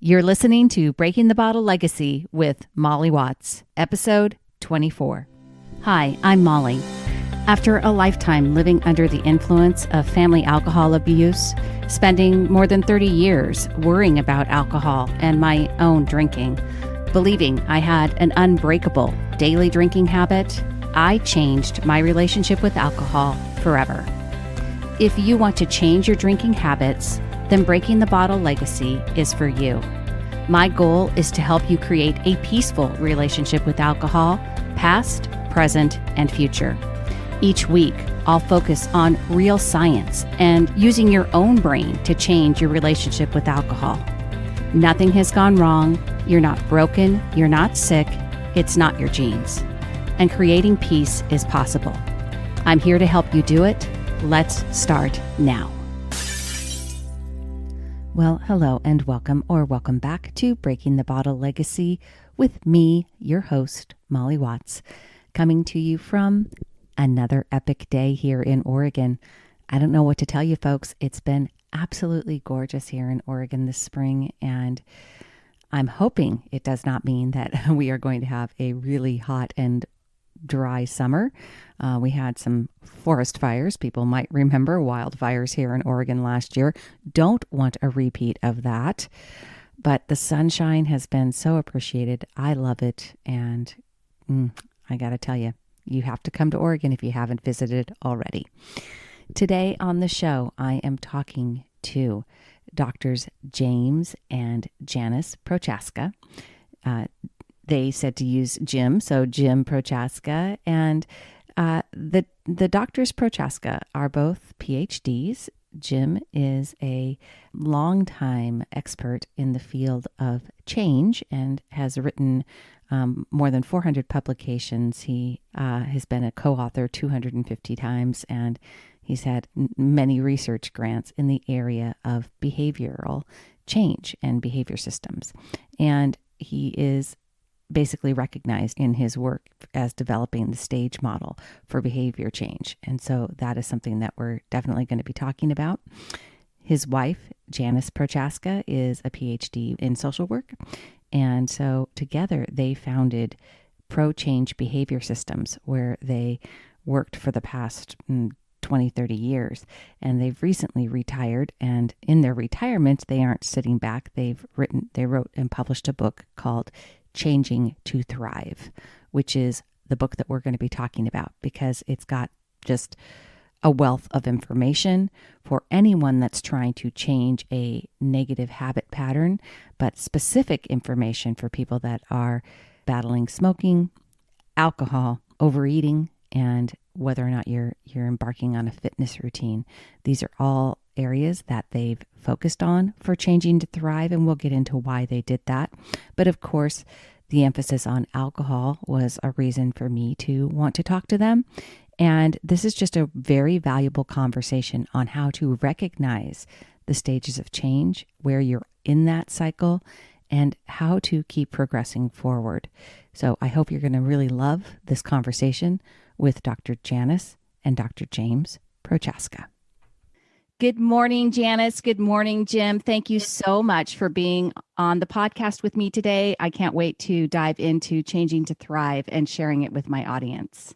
You're listening to Breaking the Bottle Legacy with Molly Watts, episode 24. Hi, I'm Molly. After a lifetime living under the influence of family alcohol abuse, spending more than 30 years worrying about alcohol and my own drinking, believing I had an unbreakable daily drinking habit, I changed my relationship with alcohol forever. If you want to change your drinking habits, then Breaking the Bottle Legacy is for you. My goal is to help you create a peaceful relationship with alcohol, past, present, and future. Each week, I'll focus on real science and using your own brain to change your relationship with alcohol. Nothing has gone wrong. You're not broken. You're not sick. It's not your genes. And creating peace is possible. I'm here to help you do it. Let's start now. Well, hello and welcome back to Breaking the Bottle Legacy with me, your host, Molly Watts, coming to you from another epic day here in Oregon. I don't know what to tell you, folks. It's been absolutely gorgeous here in Oregon this spring, and I'm hoping it does not mean that we are going to have a really hot and dry summer. We had some forest fires. People might remember wildfires here in Oregon last year. Don't want a repeat of that. But the sunshine has been so appreciated. I love it. And I got to tell you, you have to come to Oregon if you haven't visited already. Today on the show, I am talking to Doctors James and Janice Prochaska. They said to use Jim, so Jim Prochaska, and the doctors Prochaska are both Ph.D s. Jim is a longtime expert in the field of change and has written more than 400 publications. He has been a co-author 250 times, and he's had many research grants in the area of behavioral change and behavior systems. And he is basically recognized in his work as developing the stage model for behavior change. And so that is something that we're definitely going to be talking about. His wife, Janice Prochaska, is a PhD in social work. And so together they founded Pro-Change Behavior Systems, where they worked for the past 20, 30 years. And they've recently retired. And in their retirement, they aren't sitting back. They wrote and published a book called Changing to Thrive, which is the book that we're going to be talking about, because it's got just a wealth of information for anyone that's trying to change a negative habit pattern, but specific information for people that are battling smoking, alcohol, overeating, and whether or not you're embarking on a fitness routine. These are all areas that they've focused on for Changing to Thrive, and we'll get into why they did that. But of course, the emphasis on alcohol was a reason for me to want to talk to them. And this is just a very valuable conversation on how to recognize the stages of change, where you're in that cycle, and how to keep progressing forward. So I hope you're going to really love this conversation with Dr. Janice and Dr. James Prochaska. Good morning, Janice. Good morning, Jim. Thank you so much for being on the podcast with me today. I can't wait to dive into Changing to Thrive and sharing it with my audience.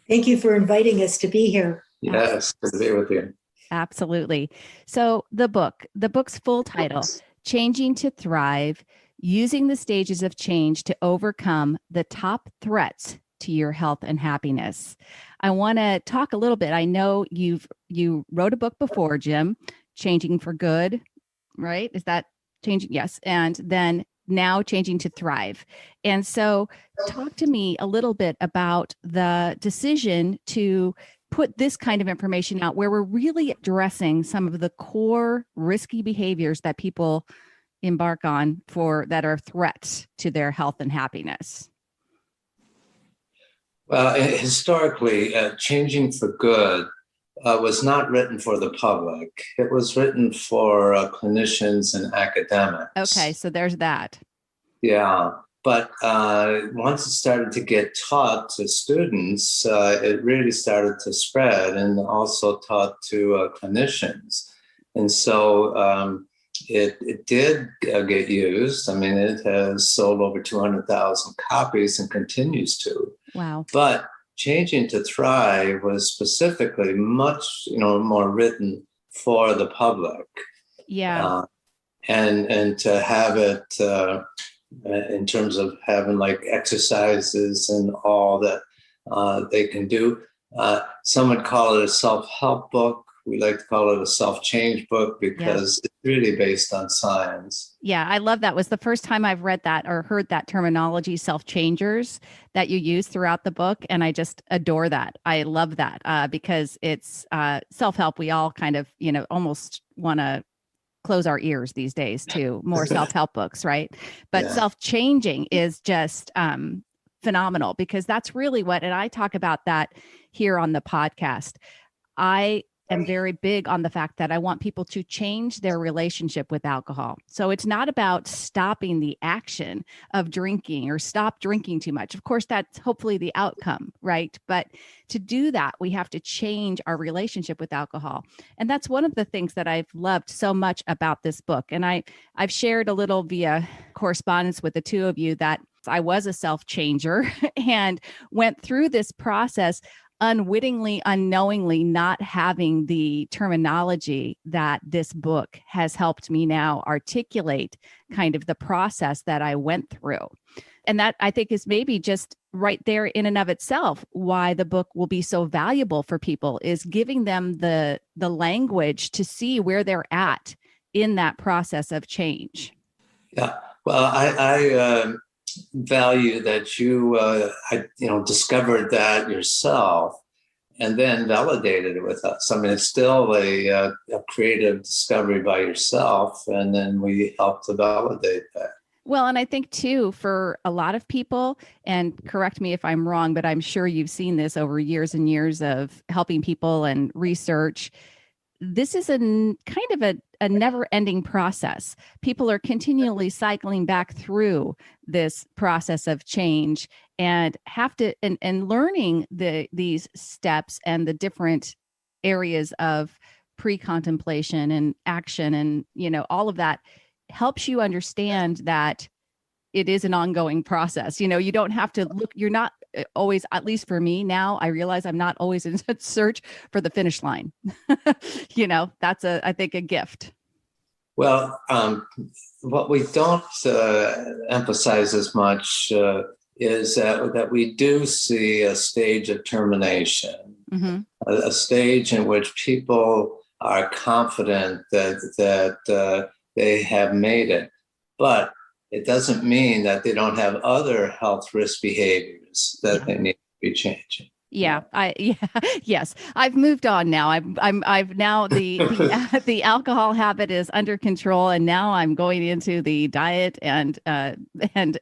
Thank you for inviting us to be here. Yes, good to be with you. Absolutely. So the book's full title, Changing to Thrive, Using the Stages of Change to Overcome the Top Threats to Your Health and Happiness. I want to talk a little bit. I know you wrote a book before, Jim, Changing for Good, right? Is that changing? Yes. And then now Changing to Thrive. And so talk to me a little bit about the decision to put this kind of information out, where we're really addressing some of the core risky behaviors that people embark on that are threats to their health and happiness. Well, historically, Changing for Good was not written for the public. It was written for clinicians and academics. Okay, so there's that. Yeah, but once it started to get taught to students, it really started to spread, and also taught to clinicians. And so it did get used. I mean, it has sold over 200,000 copies and continues to. Wow. But changing to Thrive was specifically much, more written for the public. Yeah. And to have it in terms of having like exercises and all that they can do. Some would call it a self-help book. We like to call it a self-change book because it's really based on science. Yeah, I love that. Was the first time I've read that or heard that terminology, self-changers, that you use throughout the book. And I just adore that. I love that because it's self-help. We all kind of, almost want to close our ears these days to more self-help books, right? But self-changing is just phenomenal because that's really what, and I talk about that here on the podcast. I am very big on the fact that I want people to change their relationship with alcohol. So it's not about stopping the action of drinking or stop drinking too much. Of course, that's hopefully the outcome, right? But to do that, we have to change our relationship with alcohol. And that's one of the things that I've loved so much about this book. And I've shared a little via correspondence with the two of you that I was a self-changer and went through this process unwittingly, unknowingly, not having the terminology that this book has helped me now articulate kind of the process that I went through. And that I think is maybe just right there in and of itself, why the book will be so valuable for people is giving them the language to see where they're at in that process of change. Yeah. Well, I value that you discovered that yourself and then validated it with us. I mean, it's still a creative discovery by yourself, and then we help to validate that. Well, and I think too, for a lot of people, and correct me if I'm wrong, but I'm sure you've seen this over years and years of helping people and research. This is kind of a never-ending process. People are continually cycling back through this process of change and have to and learning these steps and the different areas of pre-contemplation and action and all of that helps you understand that it is an ongoing process. You don't have to look, you're not always, at least for me now, I realize I'm not always in search for the finish line. That's I think a gift. Well, what we don't emphasize as much is that we do see a stage of termination, a stage in which people are confident that they have made it, but it doesn't mean that they don't have other health risk behaviors that they need to be changing. Yes. I've moved on now. I've now the alcohol habit is under control, and now I'm going into the diet and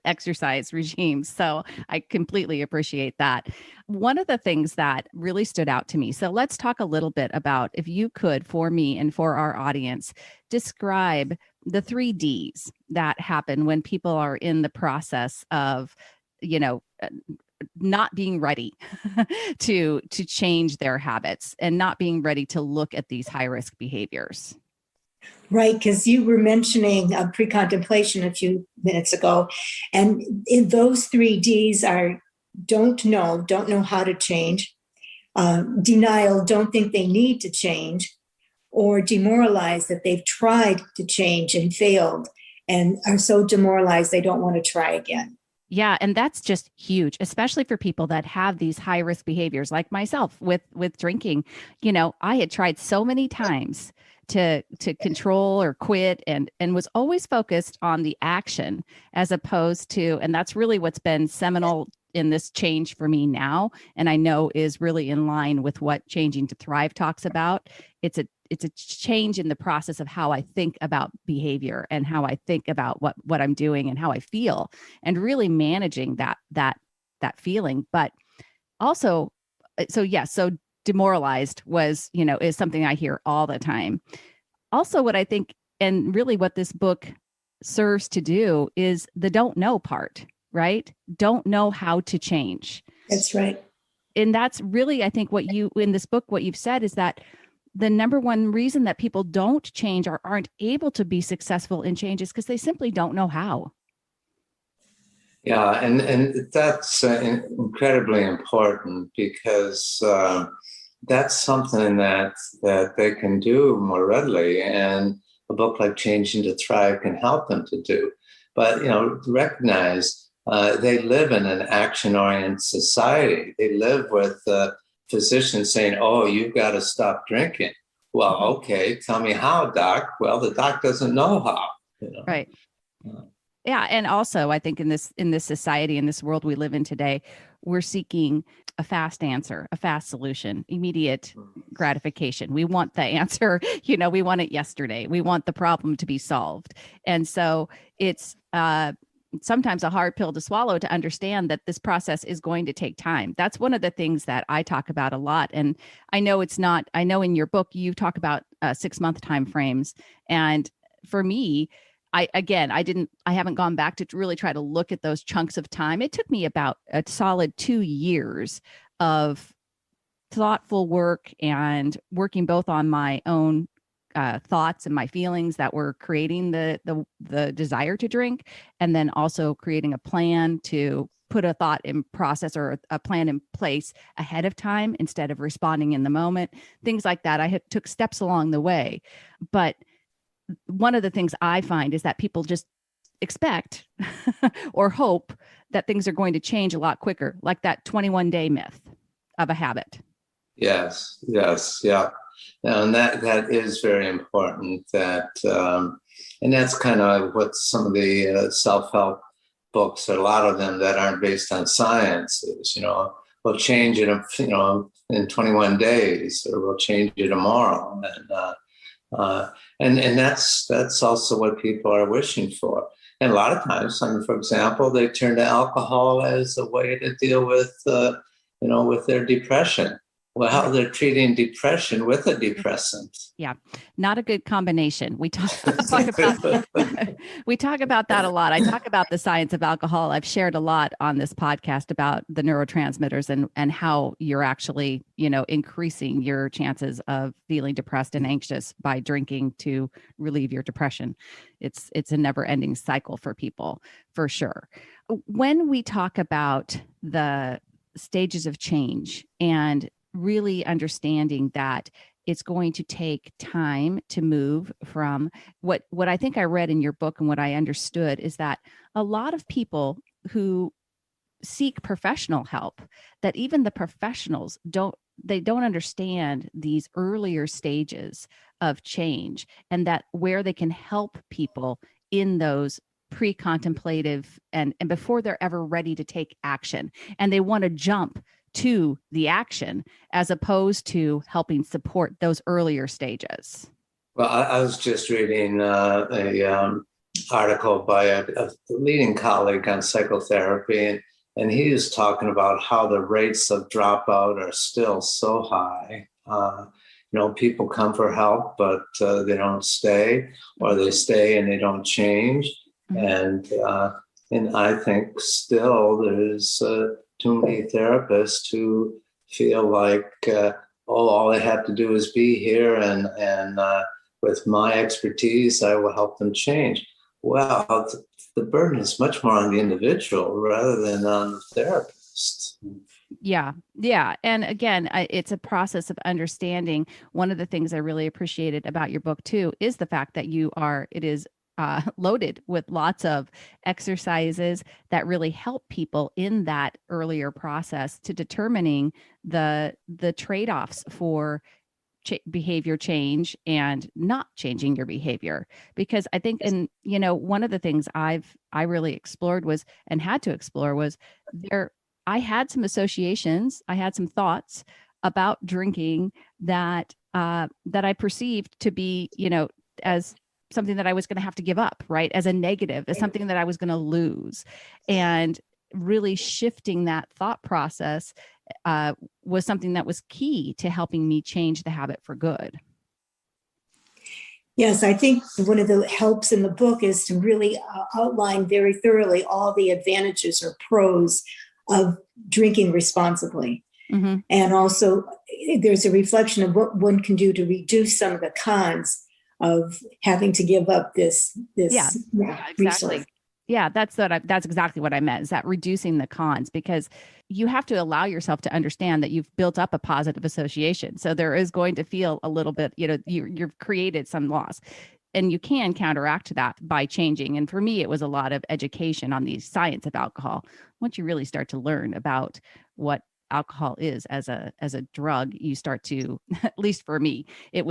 exercise regimes. So I completely appreciate that. One of the things that really stood out to me. So let's talk a little bit about, if you could, for me and for our audience, describe the 3 Ds that happen when people are in the process of, not being ready to change their habits and not being ready to look at these high risk behaviors. Right, because you were mentioning pre-contemplation a few minutes ago, and in those 3 Ds are don't know how to change, denial, don't think they need to change, or demoralized that they've tried to change and failed and are so demoralized they don't want to try again. Yeah. And that's just huge, especially for people that have these high risk behaviors like myself with drinking. I had tried so many times to control or quit and was always focused on the action as opposed to, and that's really what's been seminal in this change for me now. And I know is really in line with what Changing to Thrive talks about. It's a change in the process of how I think about behavior and how I think about what I'm doing and how I feel, and really managing that feeling. But also, so demoralized was, is something I hear all the time. Also, what I think, and really what this book serves to do, is the don't know part, right? Don't know how to change. That's right. And that's really, I think, what you, in this book, what you've said is that the number one reason that people don't change or aren't able to be successful in change is because they simply don't know how. Yeah, and that's incredibly important because that's something that they can do more readily, and a book like Changing to Thrive can help them to do. But recognize they live in an action-oriented society. They live with physicians saying, "Oh, you've got to stop drinking." Well, okay, tell me how, doc. Well, the doc doesn't know how. Right. Yeah, and also I think in this society, in this world we live in today, we're seeking a fast answer, a fast solution, immediate gratification. We want the answer, we want it yesterday. We want the problem to be solved. And so it's sometimes a hard pill to swallow to understand that this process is going to take time. That's one of the things that I talk about a lot. And I know in your book, you talk about 6-month time frames. And for me, I haven't gone back to really try to look at those chunks of time. It took me about a solid 2 years of thoughtful work and working both on my own thoughts and my feelings that were creating the desire to drink, and then also creating a plan to put a thought in process or a plan in place ahead of time instead of responding in the moment. Things like that. I took steps along the way, but one of the things I find is that people just expect or hope that things are going to change a lot quicker, like that 21-day myth of a habit. Yes, yeah. And that is very important. And that's kind of what some of the self-help books, a lot of them that aren't based on science, is, we'll change it, in 21 days, or we'll change it tomorrow. And that's also what people are wishing for. And a lot of times, for example, they turn to alcohol as a way to deal with, with their depression. Well, they're treating depression with a depressant. Yeah, not a good combination. We talk about we talk about that a lot. I talk about the science of alcohol. I've shared a lot on this podcast about the neurotransmitters and how you're actually, increasing your chances of feeling depressed and anxious by drinking to relieve your depression. It's a never-ending cycle for people, for sure. When we talk about the stages of change and really understanding that it's going to take time to move from what I think I read in your book, and what I understood is that a lot of people who seek professional help, that even the professionals don't understand these earlier stages of change, and that where they can help people in those pre-contemplative and before they're ever ready to take action, and they want to jump to the action as opposed to helping support those earlier stages. Well, I was just reading a article by a leading colleague on psychotherapy, and he was talking about how the rates of dropout are still so high. People come for help, but they don't stay, or they stay and they don't change. Mm-hmm. And I think still there's too many therapists who feel like, all they have to do is be here, and with my expertise, I will help them change. Well, the burden is much more on the individual rather than on the therapist. Yeah. And again, it's a process of understanding. One of the things I really appreciated about your book too is the fact that it is loaded with lots of exercises that really help people in that earlier process to determining the trade-offs for behavior change and not changing your behavior. Because I think, one of the things I really explored was, and had to explore, was I had some associations, I had some thoughts about drinking that I perceived to be, as something that I was going to have to give up, right? As a negative, as something that I was going to lose. And really shifting that thought process was something that was key to helping me change the habit for good. Yes, I think one of the helps in the book is to really outline very thoroughly all the advantages or pros of drinking responsibly. Mm-hmm. And also there's a reflection of what one can do to reduce some of the cons of having to give up this exactly. resource. Yeah, that's exactly what I meant, is that reducing the cons, because you have to allow yourself to understand that you've built up a positive association. So there is going to feel a little bit, you've created some loss, and you can counteract that by changing. And for me, it was a lot of education on the science of alcohol. Once you really start to learn about what alcohol is as a drug, you start to, at least for me, it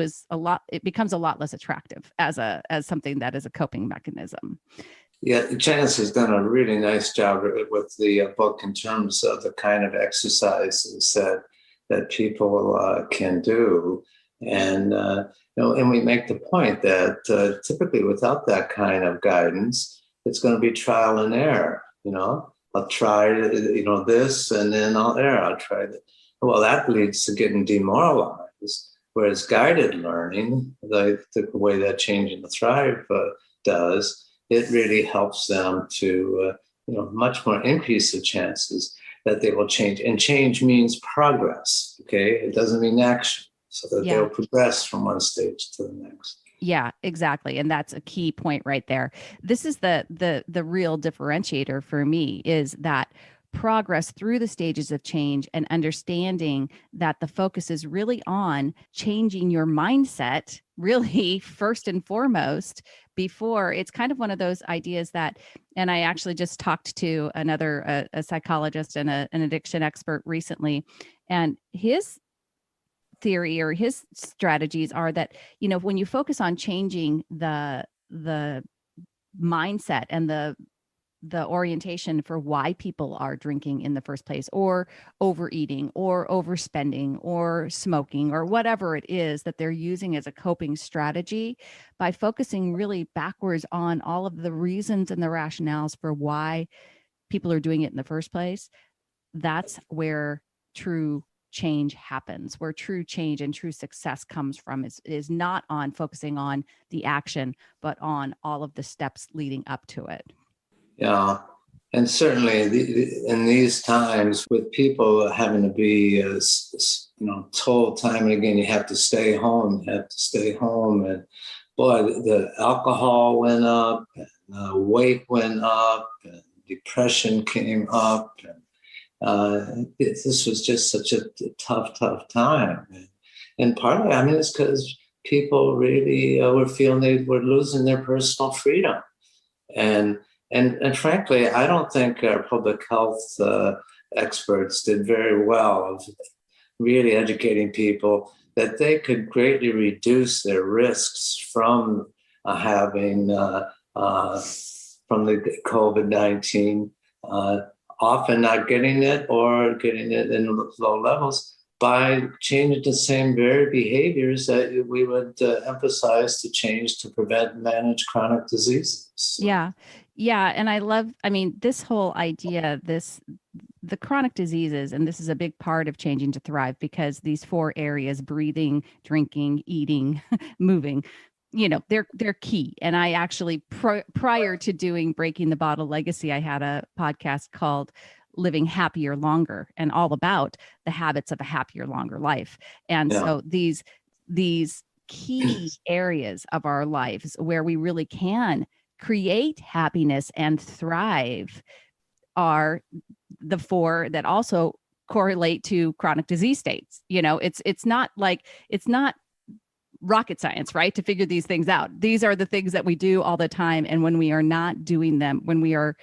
becomes a lot less attractive as something that is a coping mechanism. Yeah, Janice has done a really nice job with the book in terms of the kind of exercises that people can do, and and we make the point that typically without that kind of guidance, it's going to be trial and error. I'll try this, and then I'll err. I'll try that. Well, that leads to getting demoralized. Whereas guided learning, the way that Change in the Thrive does, it really helps them to, much more increase the chances that they will change. And change means progress, okay? It doesn't mean action, so that they'll progress from one stage to the next. Yeah, exactly. And that's a key point right there. This is the real differentiator for me, is that progress through the stages of change and understanding that the focus is really on changing your mindset, really first and foremost, before it's kind of one of those ideas that, and I actually just talked to another, a psychologist and an addiction expert recently, and his theory or his strategies are that, when you focus on changing the mindset and the orientation for why people are drinking in the first place, or overeating or overspending or smoking or whatever it is that they're using as a coping strategy, by focusing really backwards on all of the reasons and the rationales for why people are doing it in the first place, that's where true change happens, where true change and true success comes from, is not on focusing on the action, but on all of the steps leading up to it. Yeah, and certainly in these times, with people having to be, told time and again, you have to stay home, and boy, the alcohol went up, and weight went up, and depression came up, and this was just such a tough time. And part of it, it's because people really were feeling they were losing their personal freedom. And frankly, I don't think our public health experts did very well of really educating people that they could greatly reduce their risks from having from the COVID-19, often not getting it or getting it in low levels, by changing the same very behaviors that we would emphasize to change to prevent and manage chronic diseases. Yeah. And I love, this whole idea, the chronic diseases, and this is a big part of Changing to Thrive, because these 4 areas, breathing, drinking, eating, moving, they're key. And I actually, prior to doing Breaking the Bottle Legacy, I had a podcast called Living Happier Longer, and all about the habits of a happier, longer life. And so these key areas of our lives where we really can create happiness and thrive are the 4 that also correlate to chronic disease states. It's not rocket science, right, to figure these things out. These are the things that we do all the time. And when we are not doing them, when we are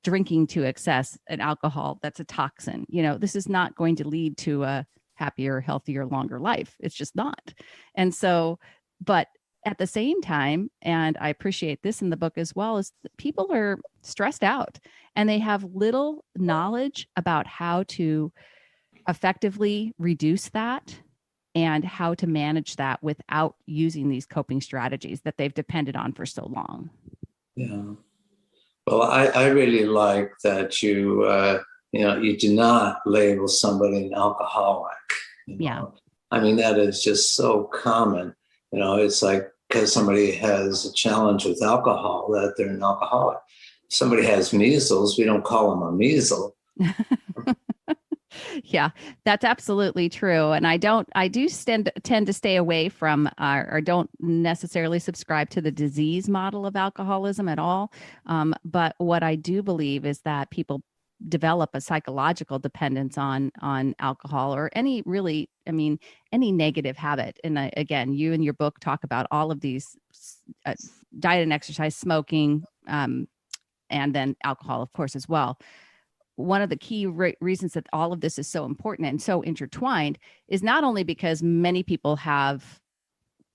drinking to excess an alcohol that's a toxin, this is not going to lead to a happier, healthier, longer life. It's just not. And so, but at the same time, and I appreciate this in the book as well, is that people are stressed out and they have little knowledge about how to effectively reduce that and how to manage that without using these coping strategies that they've depended on for so long. Yeah. Well, I really like that you do not label somebody an alcoholic. Yeah. That is just so common. It's like, because somebody has a challenge with alcohol, that they're an alcoholic. If somebody has measles, we don't call them a measle. Yeah, that's absolutely true. And I do tend to stay away from or don't necessarily subscribe to the disease model of alcoholism at all. But what I do believe is that people develop a psychological dependence on alcohol or any really, I mean, any negative habit. And again, you in your book talk about all of these diet and exercise, smoking, and then alcohol, of course, as well. One of the key reasons that all of this is so important and so intertwined is not only because many people have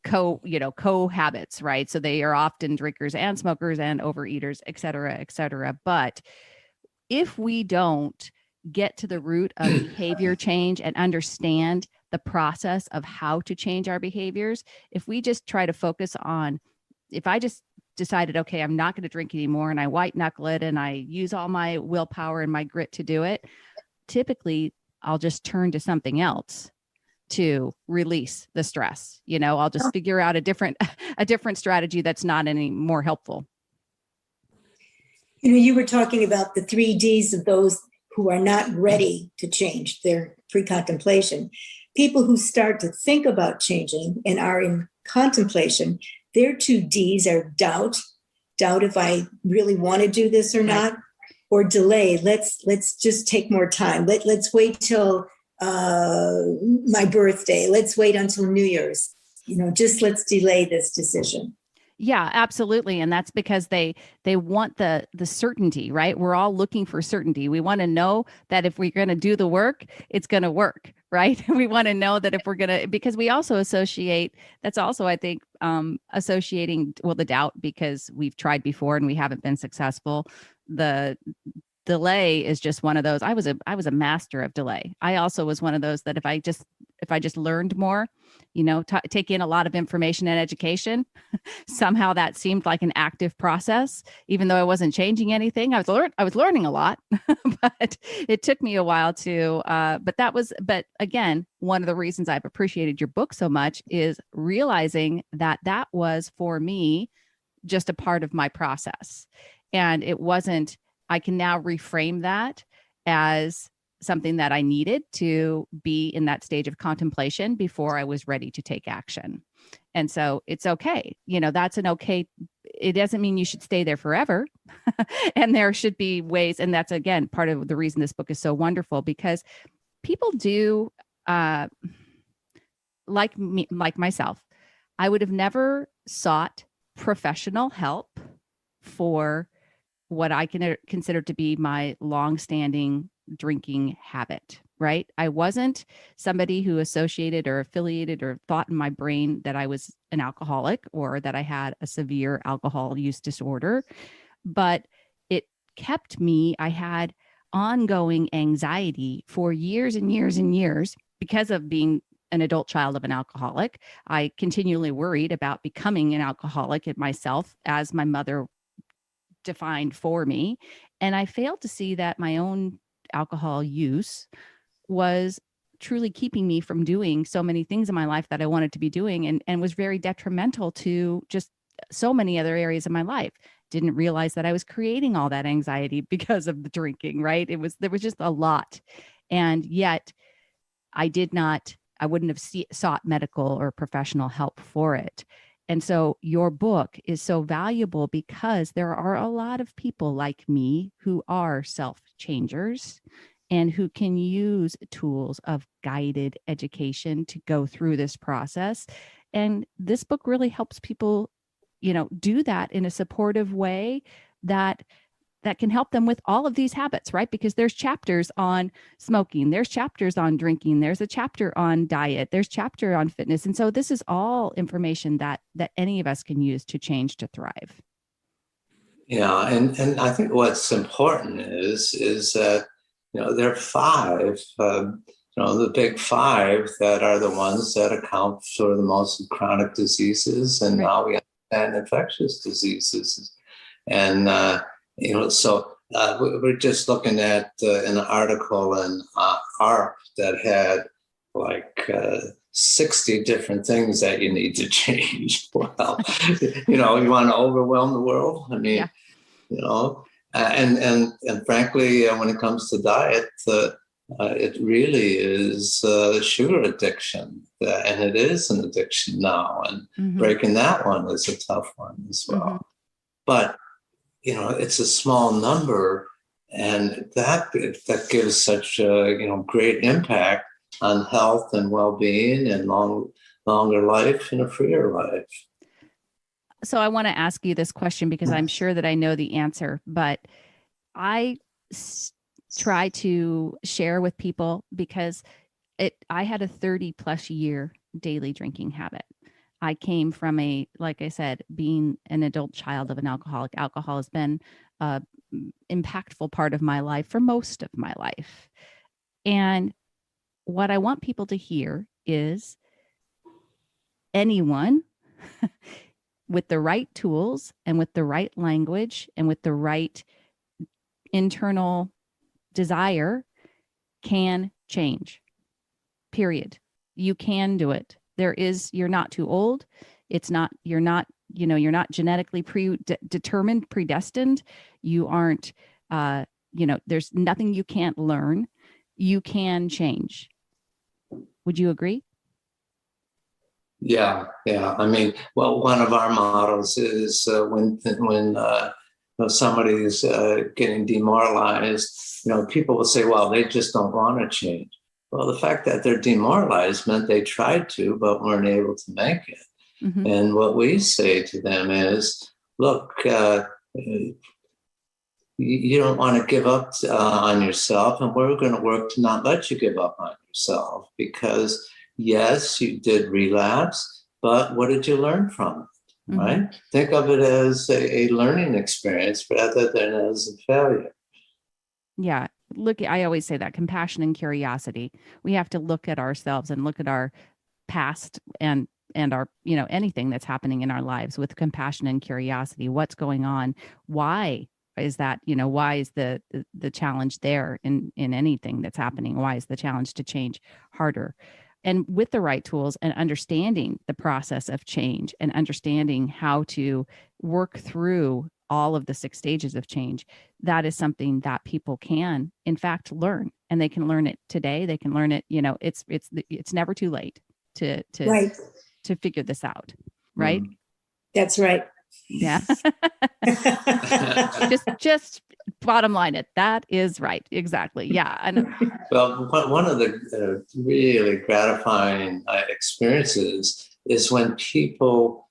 co-habits, right? So they are often drinkers and smokers and overeaters, et cetera, et cetera. But if we don't get to the root of behavior change and understand the process of how to change our behaviors, if we just try to focus on, if I just decided, okay, I'm not going to drink anymore, and I white knuckle it and I use all my willpower and my grit to do it, typically I'll just turn to something else to release the stress. I'll just figure out a different strategy that's not any more helpful. You were talking about the 3 Ds of those who are not ready to change, their pre-contemplation. People who start to think about changing and are in contemplation, their 2 Ds are doubt if I really want to do this or not, or delay. Let's just take more time. Let's wait till my birthday. Let's wait until New Year's. Just let's delay this decision. Yeah, absolutely. And that's because they want the certainty, right? We're all looking for certainty. We want to know that if we're going to do the work, it's going to work, right? We want to know that if we're going to, because we also associate, that's also, I think, associating, the doubt, because we've tried before and we haven't been successful. The delay is just one of those. I was a master of delay. I also was one of those that if I just learned more, take in a lot of information and education, somehow that seemed like an active process, even though I wasn't changing anything. I was learning a lot, but it took me a while to, but again, one of the reasons I've appreciated your book so much is realizing that was for me, just a part of my process. And it wasn't, I can now reframe that as something that I needed to be in that stage of contemplation before I was ready to take action. And so it's okay. That's an okay. It doesn't mean you should stay there forever. And there should be ways. And that's, again, part of the reason this book is so wonderful, because people do, like me, like myself, I would have never sought professional help for what I can consider to be my longstanding drinking habit, right? I wasn't somebody who associated or affiliated or thought in my brain that I was an alcoholic or that I had a severe alcohol use disorder, but it kept me, I had ongoing anxiety for years and years and years because of being an adult child of an alcoholic. I continually worried about becoming an alcoholic in myself, as my mother defined for me. And I failed to see that my own alcohol use was truly keeping me from doing so many things in my life that I wanted to be doing, and was very detrimental to just so many other areas of my life. Didn't realize that I was creating all that anxiety because of the drinking, right? There was just a lot. And yet I wouldn't have sought medical or professional help for it. And so your book is so valuable because there are a lot of people like me who are self-changers and who can use tools of guided education to go through this process. And this book really helps people, do that in a supportive way that can help them with all of these habits, right? Because there's chapters on smoking, there's chapters on drinking, there's a chapter on diet, there's chapter on fitness. And so this is all information that any of us can use to change, to thrive. Yeah, and I think what's important is that, there are 5, the big 5 that are the ones that account for the most chronic diseases, and now we understand infectious diseases. And so we're just looking at an article in ARP that had like 60 different things that you need to change. Well, you want to overwhelm the world? I mean, and frankly, when it comes to diet, It really is sugar addiction, and it is an addiction now, and breaking that one is a tough one as well. But it's a small number, and that gives such a great impact on health and well-being and longer life and a freer life. So I want to ask you this question because I'm sure that I know the answer, but I try to share with people because I had a 30 plus year daily drinking habit. I came from like I said, being an adult child of an alcoholic. Alcohol has been an impactful part of my life for most of my life. And what I want people to hear is anyone with the right tools and with the right language and with the right internal desire can change, period. You can do it. You're not too old. You're not genetically predetermined, predestined. You aren't, there's nothing you can't learn. You can change. Would you agree? Yeah. I mean, well, one of our models is when somebody's getting demoralized, people will say, well, they just don't want to change. Well, the fact that they're demoralized meant they tried to, but weren't able to make it. And what we say to them is, look, you don't want to give up on yourself, and we're going to work to not let you give up on yourself, because yes, you did relapse, but what did you learn from it, right? Think of it as a learning experience rather than as a failure. Yeah. I always say that compassion and curiosity. We have to look at ourselves and look at our past and our, anything that's happening in our lives with compassion and curiosity. What's going on? Why is that, why is the challenge there in anything that's happening? Why is the challenge to change harder? And with the right tools and understanding the process of change and understanding how to work through all of the 6 stages of change, that is something that people can, in fact, learn. And they can learn it today. They can learn it, it's never too late to Right. to figure this out. Right. That's right. Yeah. just bottom line it. That is right. Exactly. Yeah. And well, one of the really gratifying experiences is when people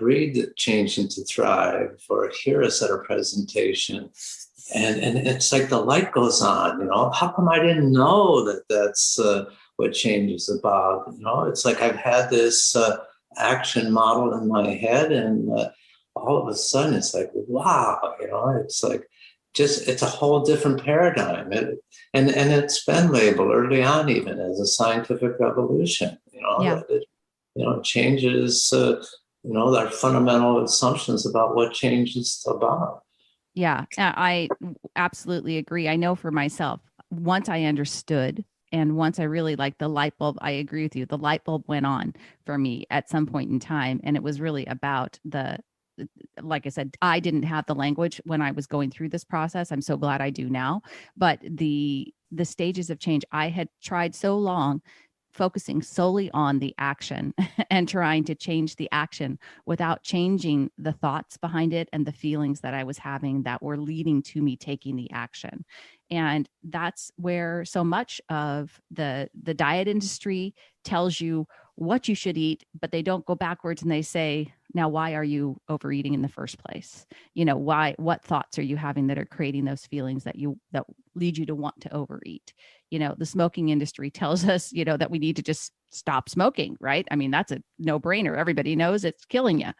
read Changing to Thrive or hear us at a presentation, and it's like the light goes on. How come I didn't know that's what change is about? It's like I've had this action model in my head, and all of a sudden it's like, wow, it's like it's a whole different paradigm. And it's been labeled early on even as a scientific revolution, that it changes, our fundamental assumptions about what change is about. Yeah, I absolutely agree. I know for myself, once I understood and once I really the light bulb, I agree with you. The light bulb went on for me at some point in time. And it was really about like I said, I didn't have the language when I was going through this process. I'm so glad I do now. But the stages of change, I had tried so long focusing solely on the action and trying to change the action without changing the thoughts behind it and the feelings that I was having that were leading to me taking the action. And that's where so much of the diet industry tells you what you should eat, but they don't go backwards and they say, now, why are you overeating in the first place? What thoughts are you having that are creating those feelings that lead you to want to overeat? The smoking industry tells us, that we need to just stop smoking, right? I mean, that's a no-brainer. Everybody knows it's killing you.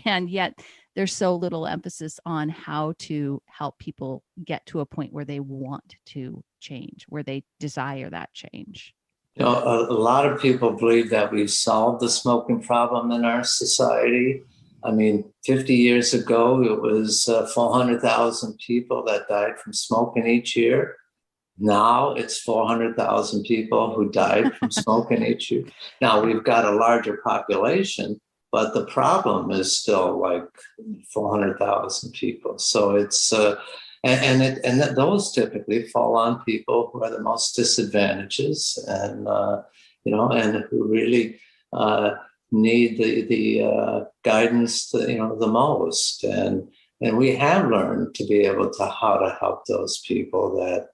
And yet there's so little emphasis on how to help people get to a point where they want to change, where they desire that change. A lot of people believe that we've solved the smoking problem in our society. I mean, 50 years ago, it was 400,000 people that died from smoking each year. Now it's 400,000 people who died from smoking each year. Now we've got a larger population, but the problem is still like 400,000 people. So it's those typically fall on people who are the most disadvantaged, and and who really need the guidance, the most. And we have learned to be able to how to help those people that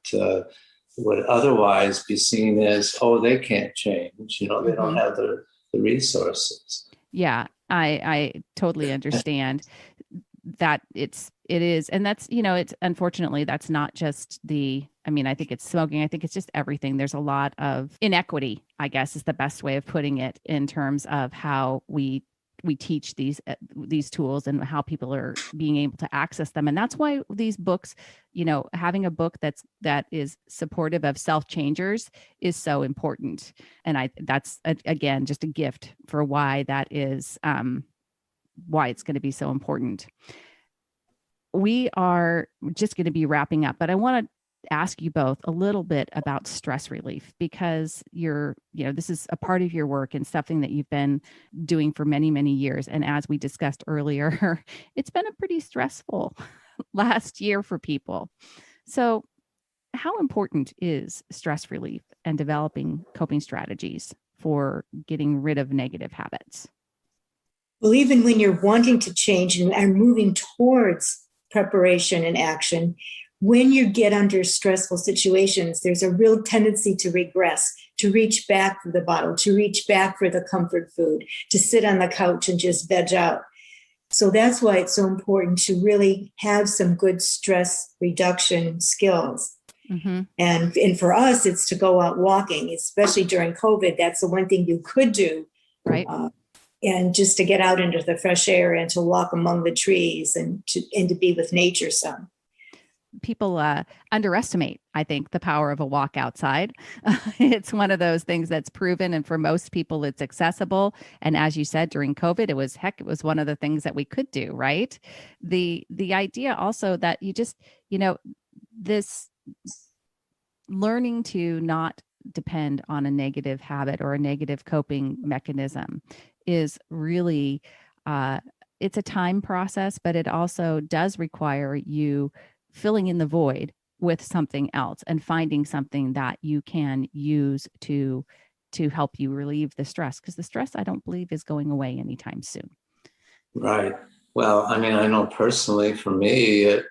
would otherwise be seen as, oh, they can't change. They don't have the resources. Yeah, I totally understand that it is. And that's, it's unfortunately, that's not just I think it's smoking. I think it's just everything. There's a lot of inequity, I guess is the best way of putting it, in terms of how we teach these tools and how people are being able to access them. And that's why these books, having a book that is supportive of self-changers is so important. And that's again, just a gift for why that is, why it's going to be so important. We are just going to be wrapping up, but I want to ask you both a little bit about stress relief, because this is a part of your work and something that you've been doing for many, many years. And as we discussed earlier, it's been a pretty stressful last year for people. So how important is stress relief and developing coping strategies for getting rid of negative habits? Well, even when you're wanting to change and are moving towards preparation and action, when you get under stressful situations, there's a real tendency to regress, to reach back for the bottle, to reach back for the comfort food, to sit on the couch and just veg out. So that's why it's so important to really have some good stress reduction skills. Mm-hmm. And for us, it's to go out walking, especially during COVID. That's the one thing you could do. Right. And just to get out into the fresh air and to walk among the trees and to be with nature some. People underestimate, I think, the power of a walk outside. It's one of those things that's proven. And for most people, it's accessible. And as you said, during COVID, it was one of the things that we could do, right? The idea also that you just, this learning to not depend on a negative habit or a negative coping mechanism is really, it's a time process, but it also does require you filling in the void with something else and finding something that you can use to help you relieve the stress, because the stress, I don't believe, is going away anytime soon. Right. Well, I know personally for me, it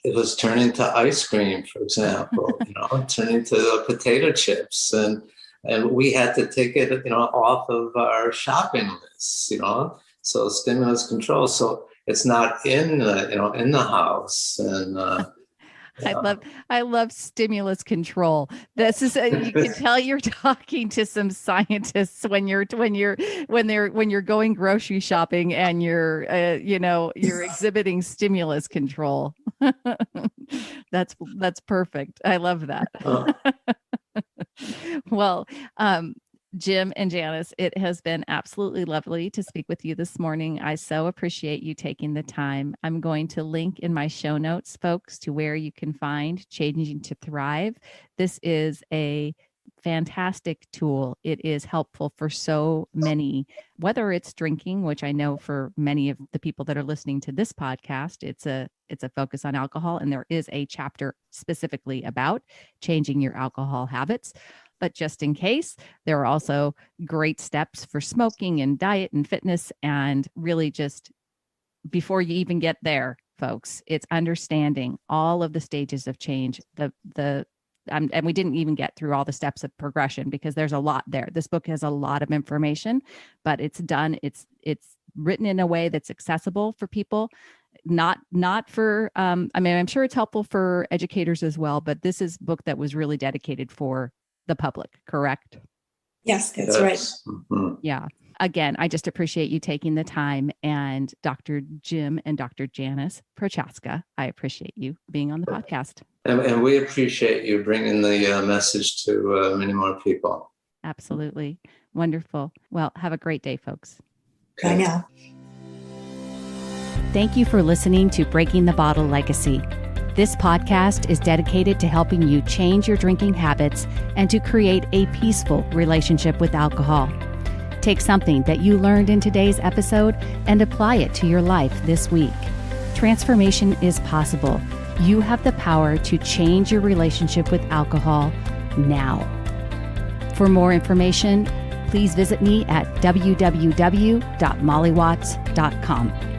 was turning to ice cream, for example, turning to potato chips, and we had to take it, off of our shopping lists, so stimulus control. So it's not in the house. And I love stimulus control. This is you can tell you're talking to some scientists when you're going grocery shopping and you're exhibiting stimulus control. That's perfect. I love that. Well, Jim and Janice, it has been absolutely lovely to speak with you this morning. I so appreciate you taking the time. I'm going to link in my show notes, folks, to where you can find Changing to Thrive. This is a fantastic tool. It is helpful for so many, whether it's drinking, which I know for many of the people that are listening to this podcast, it's a focus on alcohol, and there is a chapter specifically about changing your alcohol habits. But just in case, there are also great steps for smoking and diet and fitness. And really, just before you even get there, folks, it's understanding all of the stages of change. And we didn't even get through all the steps of progression, because there's a lot there. This book has a lot of information, but it's written in a way that's accessible for people. Not for, I'm sure it's helpful for educators as well, but this is a book that was really dedicated for the public, correct? Yes, that's right. Mm-hmm. Yeah. Again, I just appreciate you taking the time. And Dr. Jim and Dr. Janice Prochaska, I appreciate you being on the podcast. And we appreciate you bringing the message to many more people. Absolutely. Wonderful. Well, have a great day, folks. Bye now. Thank you for listening to Breaking the Bottle Legacy. This podcast is dedicated to helping you change your drinking habits and to create a peaceful relationship with alcohol. Take something that you learned in today's episode and apply it to your life this week. transformation is possible. You have the power to change your relationship with alcohol now. For more information, please visit me at www.mollywatts.com.